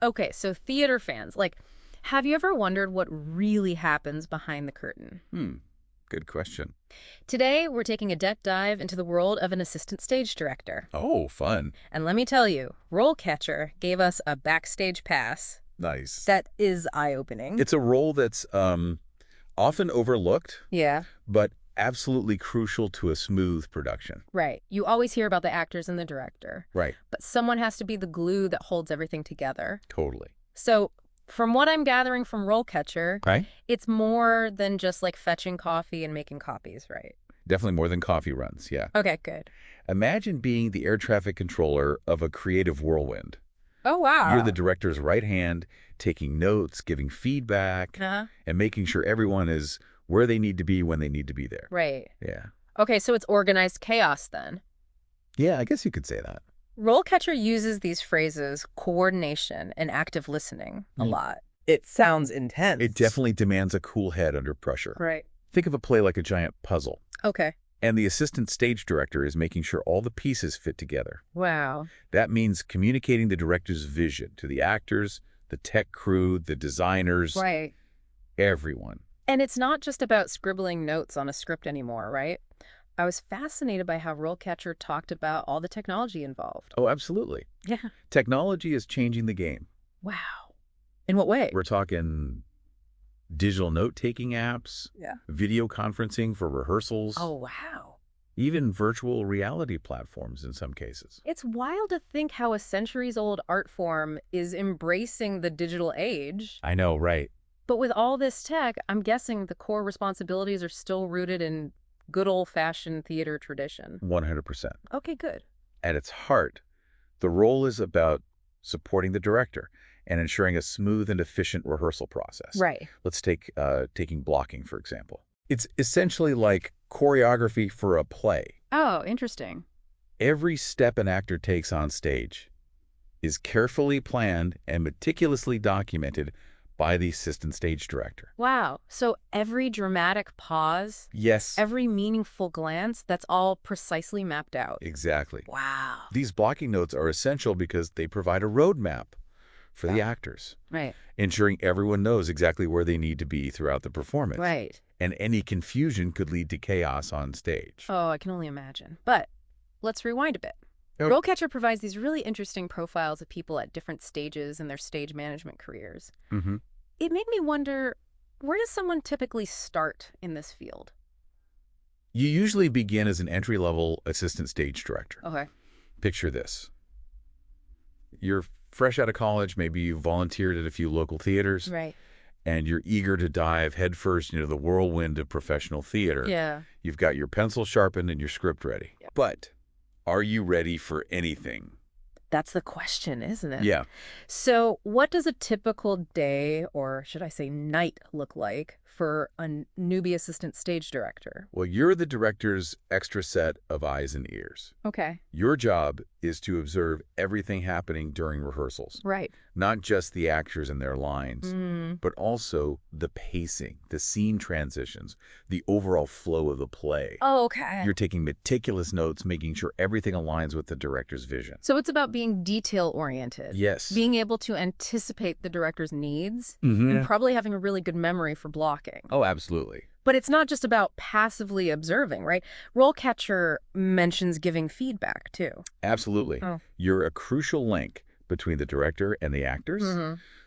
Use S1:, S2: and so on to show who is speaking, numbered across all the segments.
S1: Okay, so theater fans, like, have you ever wondered what really happens behind the curtain?
S2: Good question.
S1: Today, we're taking a deep dive into the world of an assistant stage director.
S2: Oh, fun.
S1: And let me tell you, RoleCatcher gave us a backstage pass
S2: Nice.
S1: that is eye-opening.
S2: It's a role that's often overlooked,
S1: Yeah,
S2: but absolutely crucial to a smooth production.
S1: right. You always hear about the actors and the director,
S2: Right.
S1: but someone has to be the glue that holds everything together.
S2: Totally.
S1: So, from what I'm gathering from RoleCatcher,
S2: Right?
S1: it's more than just like fetching coffee and making copies, right?
S2: Definitely more than coffee runs, yeah.
S1: Okay, good.
S2: Imagine being the air traffic controller of a creative whirlwind.
S1: Oh,
S2: You're the
S1: wow.
S2: director's right hand, taking notes, giving feedback,
S1: Uh-huh.
S2: and making sure everyone is where they need to be when they need to be there.
S1: Right.
S2: Yeah.
S1: Okay, so it's organized chaos then.
S2: Yeah, I guess you could say that.
S1: RoleCatcher uses these phrases, coordination and active listening, a
S2: Mm.
S1: lot. It sounds intense.
S2: It definitely demands a cool head under pressure.
S1: Right.
S2: Think of a play like a giant puzzle,
S1: Okay.
S2: and the assistant stage director is making sure all the pieces fit together.
S1: Wow.
S2: That means communicating the director's vision to the actors, the tech crew, the designers,
S1: Right.
S2: everyone.
S1: And it's not just about scribbling notes on a script anymore, right? I was fascinated by how RoleCatcher talked about all the technology involved.
S2: Oh, absolutely.
S1: Yeah.
S2: Technology is changing the game.
S1: Wow. In what way?
S2: We're talking digital note-taking apps,
S1: Yeah.
S2: video conferencing for rehearsals,
S1: Oh, wow.
S2: even virtual reality platforms in some cases.
S1: It's wild to think how a centuries-old art form is embracing the digital age.
S2: I know, right?
S1: But with all this tech, I'm guessing the core responsibilities are still rooted in good old-fashioned theater tradition.
S2: 100%.
S1: Okay, good.
S2: At its heart, the role is about supporting the director and ensuring a smooth and efficient rehearsal process.
S1: Right.
S2: Let's take taking blocking, for example. It's essentially like choreography for a play.
S1: Oh, interesting.
S2: Every step an actor takes on stage is carefully planned and meticulously documented by the assistant stage director.
S1: Wow. So every dramatic pause,
S2: Yes,
S1: every meaningful glance, that's all precisely mapped out.
S2: exactly.
S1: Wow.
S2: These blocking notes are essential because they provide a roadmap for the actors,
S1: Right.
S2: ensuring everyone knows exactly where they need to be throughout the performance.
S1: Right.
S2: And any confusion could lead to chaos on stage.
S1: Oh, I can only imagine. But let's rewind a bit.
S2: Oh.
S1: RoleCatcher provides these really interesting profiles of people at different stages in their stage management careers.
S2: Mm-hmm.
S1: It made me wonder, where does someone typically start in this field?
S2: You usually begin as an entry-level assistant stage director.
S1: Okay.
S2: Picture this. You're fresh out of college, maybe you volunteered at a few local theaters,
S1: Right.
S2: and you're eager to dive headfirst into the whirlwind of professional theater.
S1: Yeah.
S2: You've got your pencil sharpened and your script ready.
S1: Yep.
S2: But are you ready for anything?
S1: That's the question, isn't it?
S2: Yeah.
S1: So what does a typical day, or should I say night, look like for a newbie assistant stage director?
S2: Well, you're the director's extra set of eyes and ears.
S1: Okay.
S2: Your job is to observe everything happening during rehearsals,
S1: Right.
S2: not just the actors and their lines, but also the pacing, the scene transitions, the overall flow of the play.
S1: Oh, okay.
S2: You're taking meticulous notes, making sure everything aligns with the director's vision.
S1: So it's about being detail-oriented.
S2: Yes.
S1: Being able to anticipate the director's needs
S2: Mhm.
S1: and probably having a really good memory for blocking.
S2: Oh, absolutely.
S1: But it's not just about passively observing, right? RoleCatcher mentions giving feedback, too.
S2: Absolutely.
S1: Oh.
S2: You're a crucial link between the director and the actors.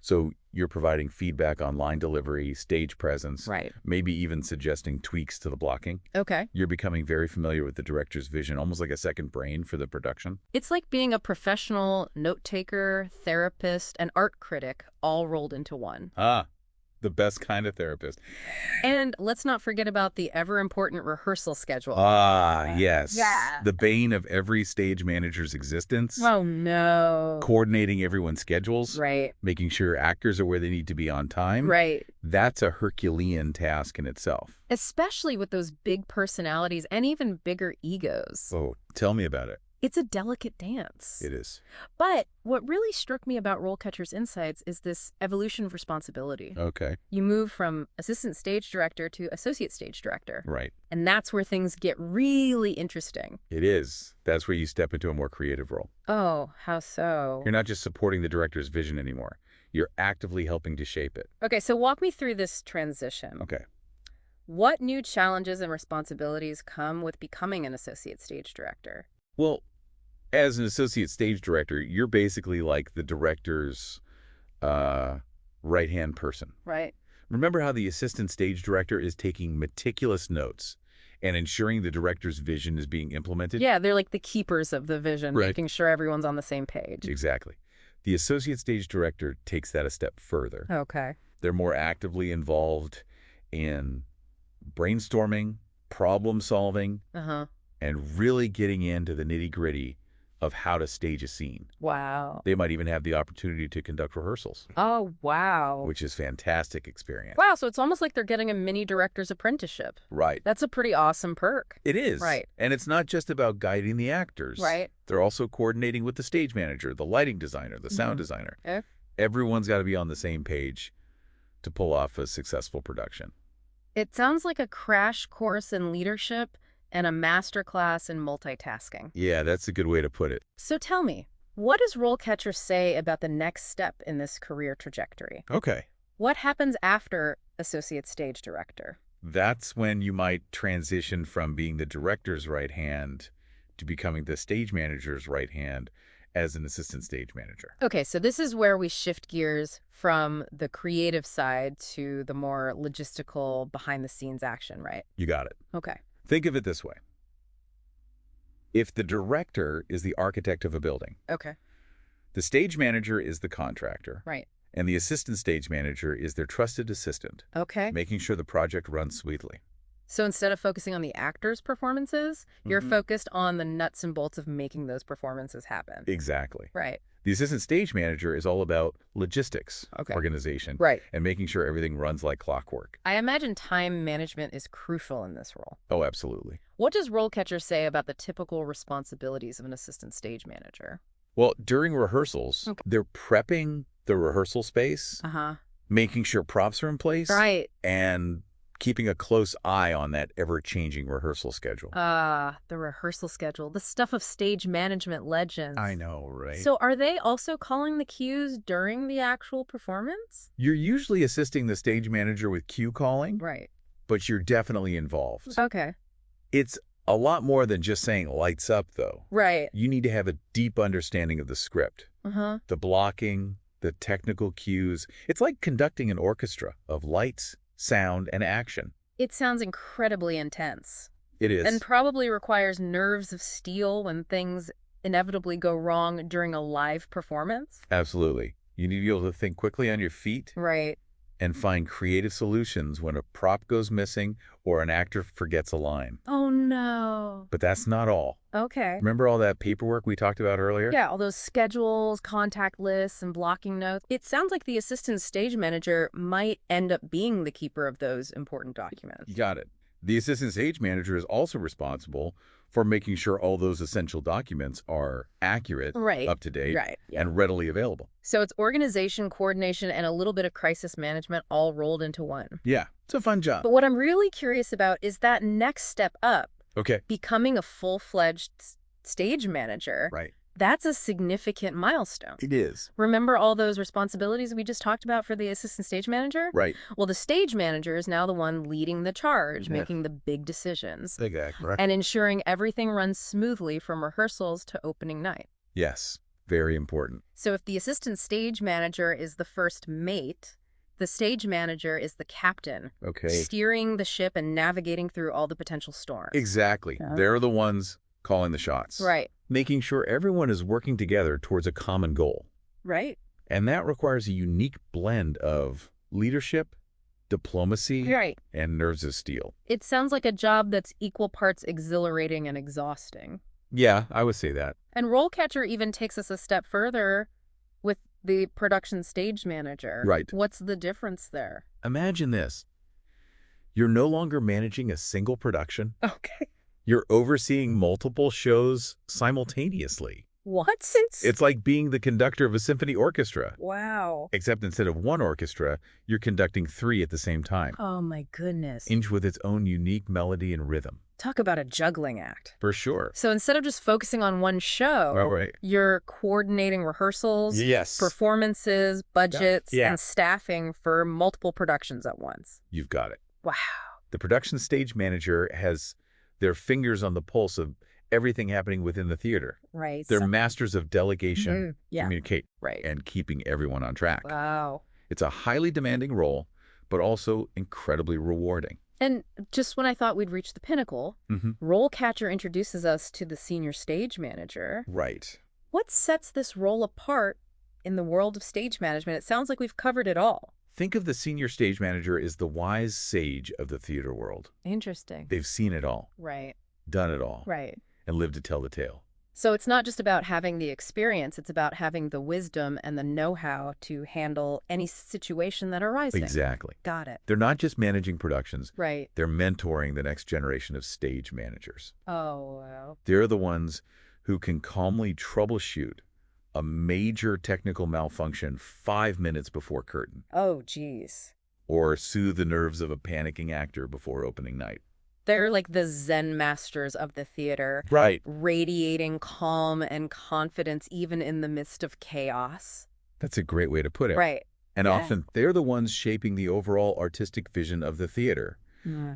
S2: So you're providing feedback on line delivery, stage presence,
S1: Right.
S2: maybe even suggesting tweaks to the blocking.
S1: Okay.
S2: You're becoming very familiar with the director's vision, almost like a second brain for the production.
S1: It's like being a professional note-taker, therapist, and art critic all rolled into one.
S2: Ah, the best kind of therapist.
S1: And let's not forget about the ever-important rehearsal schedule.
S2: Ah, yes.
S1: Yeah.
S2: The bane of every stage manager's existence.
S1: Oh, no.
S2: Coordinating everyone's schedules.
S1: Right.
S2: Making sure actors are where they need to be on time.
S1: Right.
S2: That's a Herculean task in itself.
S1: Especially with those big personalities and even bigger egos.
S2: Oh, tell me about it.
S1: It's a delicate dance.
S2: It is.
S1: But what really struck me about RoleCatcher's insights is this evolution of responsibility.
S2: Okay.
S1: You move from assistant stage director to associate stage director.
S2: Right.
S1: And that's where things get really interesting.
S2: It is. That's where you step into a more creative role.
S1: Oh, how so?
S2: You're not just supporting the director's vision anymore. You're actively helping to shape it.
S1: Okay, so walk me through this transition.
S2: Okay.
S1: What new challenges and responsibilities come with becoming an associate stage director?
S2: Well, as an associate stage director, you're basically like the director's right-hand person.
S1: Right.
S2: Remember how the assistant stage director is taking meticulous notes and ensuring the director's vision is being implemented?
S1: Yeah, they're like the keepers of the vision,
S2: Right.
S1: making sure everyone's on the same page.
S2: Exactly. The associate stage director takes that a step further.
S1: Okay.
S2: They're more actively involved in brainstorming, problem solving,
S1: Uh-huh.
S2: and really getting into the nitty-gritty of how to stage a scene.
S1: Wow.
S2: They might even have the opportunity to conduct rehearsals,
S1: Oh, wow.
S2: which is fantastic experience.
S1: Wow, so it's almost like they're getting a mini director's apprenticeship.
S2: Right.
S1: That's a pretty awesome perk.
S2: It is.
S1: Right.
S2: And it's not just about guiding the actors.
S1: Right.
S2: They're also coordinating with the stage manager, the lighting designer, the sound designer.
S1: Okay.
S2: Everyone's got to be on the same page to pull off a successful production.
S1: It sounds like a crash course in leadership and a master class in multitasking.
S2: Yeah, that's a good way to put it.
S1: So tell me, what does RoleCatcher say about the next step in this career trajectory?
S2: Okay.
S1: What happens after associate stage director?
S2: That's when you might transition from being the director's right hand to becoming the stage manager's right hand as an assistant stage manager.
S1: Okay, so this is where we shift gears from the creative side to the more logistical, behind-the-scenes action, right?
S2: You got it.
S1: Okay.
S2: Think of it this way. If the director is the architect of a building,
S1: Okay.
S2: the stage manager is the contractor,
S1: Right.
S2: and the assistant stage manager is their trusted assistant,
S1: Okay.
S2: making sure the project runs smoothly.
S1: So instead of focusing on the actors' performances, you're focused on the nuts and bolts of making those performances happen.
S2: Exactly.
S1: Right.
S2: The assistant stage manager is all about logistics,
S1: Okay.
S2: organization,
S1: Right.
S2: and making sure everything runs like clockwork.
S1: I imagine time management is crucial in this role.
S2: Oh, absolutely.
S1: What does RoleCatcher say about the typical responsibilities of an assistant stage manager?
S2: Well, during rehearsals,
S1: Okay.
S2: they're prepping the rehearsal space,
S1: Uh-huh.
S2: making sure props are in place,
S1: Right.
S2: and keeping a close eye on that ever-changing rehearsal schedule.
S1: The rehearsal schedule, the stuff of stage management legends.
S2: I know, right?
S1: So are they also calling the cues during the actual performance?
S2: You're usually assisting the stage manager with cue calling,
S1: Right.
S2: but you're definitely involved.
S1: Okay.
S2: It's a lot more than just saying lights up, though.
S1: Right.
S2: You need to have a deep understanding of the script,
S1: Uh-huh.
S2: the blocking, the technical cues. It's like conducting an orchestra of lights, sound, and action.
S1: It sounds incredibly intense.
S2: It is.
S1: And probably requires nerves of steel when things inevitably go wrong during a live performance.
S2: Absolutely. You need to be able to think quickly on your feet
S1: Right.
S2: and find creative solutions when a prop goes missing or an actor forgets a line.
S1: Oh, no.
S2: But that's not all.
S1: Okay.
S2: Remember all that paperwork we talked about earlier?
S1: Yeah, all those schedules, contact lists, and blocking notes. It sounds like the assistant stage manager might end up being the keeper of those important documents.
S2: You got it. The assistant stage manager is also responsible for making sure all those essential documents are accurate,
S1: Right.
S2: up to date,
S1: Right. Yeah.
S2: and readily available.
S1: So it's organization, coordination, and a little bit of crisis management all rolled into one.
S2: Yeah, it's a fun job.
S1: But what I'm really curious about is that next step up,
S2: Okay.
S1: becoming a full-fledged stage manager.
S2: Right.
S1: That's a significant milestone.
S2: It is.
S1: Remember all those responsibilities we just talked about for the assistant stage manager?
S2: Right.
S1: Well, the stage manager is now the one leading the charge,
S2: Yeah.
S1: making the big decisions,
S2: Exactly.
S1: and ensuring everything runs smoothly from rehearsals to opening night.
S2: Yes. Very important.
S1: So if the assistant stage manager is the first mate, the stage manager is the captain,
S2: Okay.
S1: steering the ship and navigating through all the potential storms.
S2: Exactly.
S1: Yeah.
S2: They're the ones calling the shots.
S1: Right.
S2: Making sure everyone is working together towards a common goal.
S1: Right.
S2: And that requires a unique blend of leadership, diplomacy,
S1: Right.
S2: and nerves of steel.
S1: It sounds like a job that's equal parts exhilarating and exhausting.
S2: Yeah, I would say that.
S1: And RoleCatcher even takes us a step further with the production stage manager.
S2: Right.
S1: What's the difference there?
S2: Imagine this. You're no longer managing a single production.
S1: Okay.
S2: You're overseeing multiple shows simultaneously.
S1: What? Since?
S2: It's like being the conductor of a symphony orchestra,
S1: Wow.
S2: except instead of one orchestra, you're conducting three at the same time,
S1: Oh my goodness.
S2: each with its own unique melody and rhythm.
S1: Talk about a juggling act.
S2: For sure.
S1: So instead of just focusing on one show,
S2: All right.
S1: you're coordinating rehearsals,
S2: Yes.
S1: performances, budgets,
S2: Yeah.
S1: and staffing for multiple productions at once.
S2: You've got it.
S1: Wow.
S2: The production stage manager has their fingers on the pulse of everything happening within the theater.
S1: Right.
S2: They're masters of delegation,
S1: Yeah.
S2: communicate,
S1: Right.
S2: and keeping everyone on track.
S1: Wow.
S2: It's a highly demanding role, but also incredibly rewarding.
S1: And just when I thought we'd reached the pinnacle, RoleCatcher introduces us to the senior stage manager.
S2: Right.
S1: What sets this role apart in the world of stage management? It sounds like we've covered it all.
S2: Think of the senior stage manager as the wise sage of the theater world.
S1: Interesting.
S2: They've seen it all,
S1: Right.
S2: done it all,
S1: Right.
S2: and lived to tell the tale.
S1: So it's not just about having the experience, it's about having the wisdom and the know-how to handle any situation that arises.
S2: Exactly.
S1: Got it.
S2: They're not just managing productions,
S1: Right.
S2: they're mentoring the next generation of stage managers.
S1: Oh, wow.
S2: They're the ones who can calmly troubleshoot a major technical malfunction 5 minutes before curtain,
S1: Oh, geez.
S2: or soothe the nerves of a panicking actor before opening night.
S1: They're like the Zen masters of the theater,
S2: Right.
S1: radiating calm and confidence even in the midst of chaos.
S2: That's a great way to put it.
S1: Right.
S2: And
S1: Yeah.
S2: often they're the ones shaping the overall artistic vision of the theater,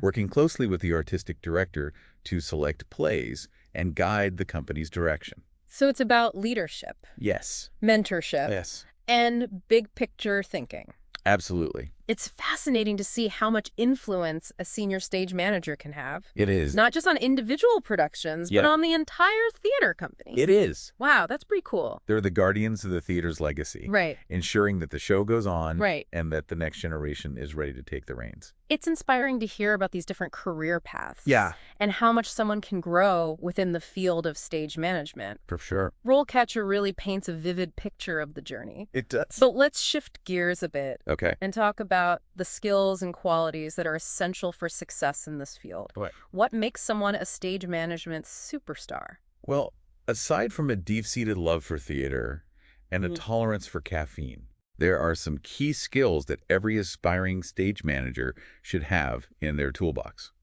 S2: working closely with the artistic director to select plays and guide the company's direction.
S1: So it's about leadership,
S2: Yes.
S1: mentorship,
S2: Yes.
S1: and big picture thinking.
S2: Absolutely.
S1: It's fascinating to see how much influence a senior stage manager can have,
S2: It is.
S1: not just on individual productions, but
S2: Yeah.
S1: on the entire theater company.
S2: It is.
S1: Wow, that's pretty cool.
S2: They're the guardians of the theater's legacy,
S1: Right.
S2: ensuring that the show goes on
S1: Right.
S2: and that the next generation is ready to take the reins.
S1: It's inspiring to hear about these different career paths.
S2: Yeah.
S1: And how much someone can grow within the field of stage management.
S2: For sure.
S1: RoleCatcher really paints a vivid picture of the journey.
S2: It does.
S1: But let's shift gears a bit
S2: Okay.
S1: and talk about the skills and qualities that are essential for success in this field.
S2: Right.
S1: What makes someone a stage management superstar?
S2: Well, aside from a deep-seated love for theater and a
S1: Mhm.
S2: tolerance for caffeine, there are some key skills that every aspiring stage manager should have in their toolbox.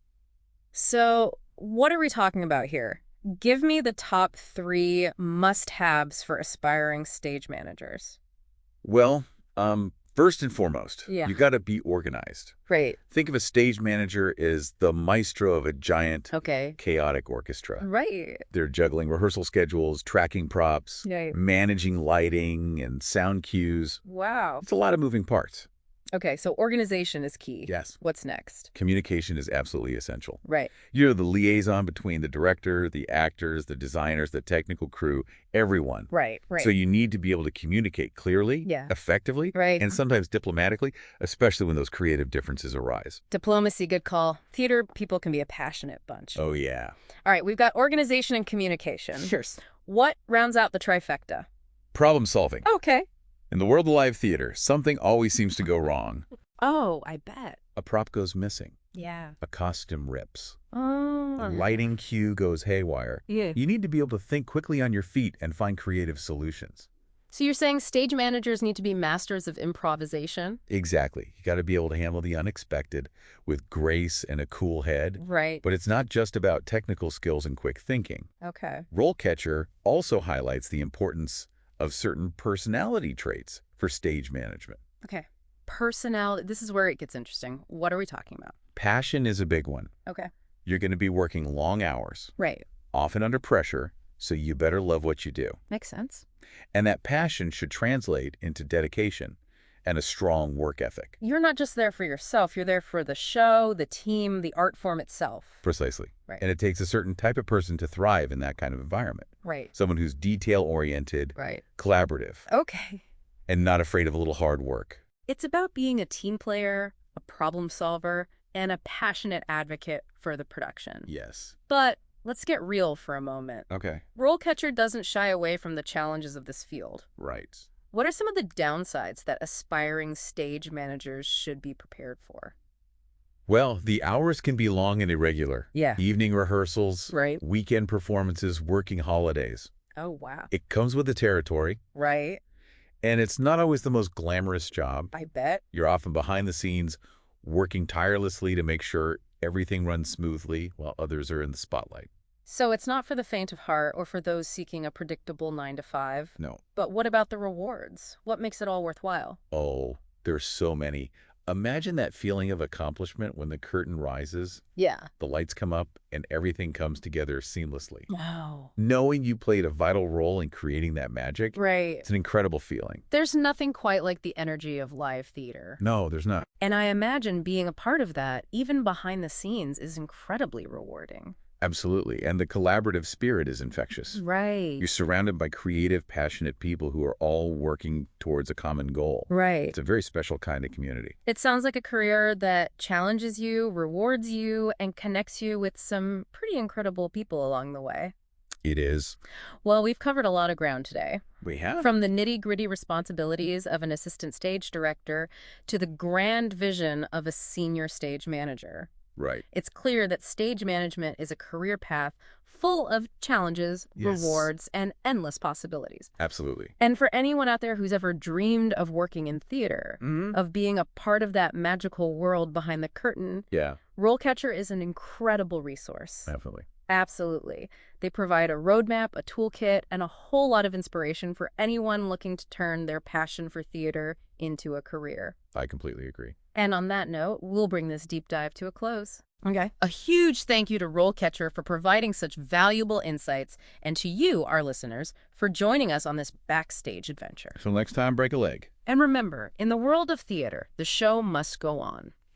S1: So, what are we talking about here? Give me the top 3 must-haves for aspiring stage managers.
S2: Well, first and foremost,
S1: Yeah.
S2: you got to be organized.
S1: Great.
S2: Think of a stage manager as the maestro of a giant,
S1: Okay.
S2: chaotic orchestra.
S1: Right.
S2: They're juggling rehearsal schedules, tracking props,
S1: Right.
S2: managing lighting and sound cues.
S1: Wow.
S2: It's a lot of moving parts.
S1: Okay, so organization is key.
S2: Yes.
S1: What's next?
S2: Communication is absolutely essential.
S1: Right.
S2: You're the liaison between the director, the actors, the designers, the technical crew, everyone.
S1: Right.
S2: So you need to be able to communicate clearly,
S1: Yeah.
S2: effectively,
S1: Right.
S2: and sometimes diplomatically, especially when those creative differences arise.
S1: Diplomacy, good call. Theater people can be a passionate bunch.
S2: Oh, yeah.
S1: All right, we've got organization and communication.
S2: Cheers.
S1: What rounds out the trifecta?
S2: Problem solving.
S1: Okay.
S2: In the world of live theater, something always seems to go wrong.
S1: Oh, I bet.
S2: A prop goes missing.
S1: Yeah.
S2: A costume rips.
S1: Oh.
S2: A lighting cue goes haywire.
S1: Yeah.
S2: You need to be able to think quickly on your feet and find creative solutions.
S1: So you're saying stage managers need to be masters of improvisation?
S2: Exactly. You got to be able to handle the unexpected with grace and a cool head.
S1: Right.
S2: But it's not just about technical skills and quick thinking.
S1: Okay.
S2: RoleCatcher also highlights the importance of certain personality traits for stage management.
S1: Okay. Personality. This is where it gets interesting. What are we talking about?
S2: Passion is a big one.
S1: Okay.
S2: You're going to be working long hours,
S1: Right.
S2: often under pressure, so you better love what you do.
S1: Makes sense.
S2: And that passion should translate into dedication and a strong work ethic.
S1: You're not just there for yourself. You're there for the show, the team, the art form itself.
S2: Precisely.
S1: Right.
S2: And it takes a certain type of person to thrive in that kind of environment.
S1: Right.
S2: Someone who's detail-oriented,
S1: Right.
S2: collaborative,
S1: Okay.
S2: and not afraid of a little hard work.
S1: It's about being a team player, a problem solver, and a passionate advocate for the production.
S2: Yes.
S1: But let's get real for a moment.
S2: Okay.
S1: RoleCatcher doesn't shy away from the challenges of this field.
S2: Right.
S1: What are some of the downsides that aspiring stage managers should be prepared for?
S2: Well, the hours can be long and irregular.
S1: Yeah.
S2: Evening rehearsals,
S1: Right.
S2: weekend performances, working holidays.
S1: Oh, wow.
S2: It comes with the territory,
S1: Right.
S2: and it's not always the most glamorous job.
S1: I bet.
S2: You're often behind the scenes, working tirelessly to make sure everything runs smoothly while others are in the spotlight.
S1: So it's not for the faint of heart or for those seeking a predictable 9 to 5.
S2: No.
S1: But what about the rewards? What makes it all worthwhile?
S2: Oh, there's so many. Imagine that feeling of accomplishment when the curtain rises,
S1: Yeah.
S2: the lights come up, and everything comes together seamlessly.
S1: Wow.
S2: Knowing you played a vital role in creating that magic,
S1: Right.
S2: it's an incredible feeling.
S1: There's nothing quite like the energy of live theater.
S2: No, there's not.
S1: And I imagine being a part of that, even behind the scenes, is incredibly rewarding.
S2: Absolutely. And the collaborative spirit is infectious.
S1: Right.
S2: You're surrounded by creative, passionate people who are all working towards a common goal.
S1: Right.
S2: It's a very special kind of community.
S1: It sounds like a career that challenges you, rewards you, and connects you with some pretty incredible people along the way.
S2: It is.
S1: Well, we've covered a lot of ground today.
S2: We have.
S1: From the nitty-gritty responsibilities of an assistant stage director to the grand vision of a senior stage manager.
S2: Right.
S1: It's clear that stage management is a career path full of challenges,
S2: Yes.
S1: rewards, and endless possibilities.
S2: Absolutely.
S1: And for anyone out there who's ever dreamed of working in theater, of being a part of that magical world behind the curtain,
S2: Yeah,
S1: RoleCatcher is an incredible resource.
S2: definitely.
S1: Absolutely. They provide a roadmap, a toolkit, and a whole lot of inspiration for anyone looking to turn their passion for theater into a career.
S2: I completely agree.
S1: And on that note, we'll bring this deep dive to a close. Okay. A huge thank you to RoleCatcher for providing such valuable insights, and to you, our listeners, for joining us on this backstage adventure.
S2: So next time, break a leg.
S1: And remember, in the world of theater, the show must go on.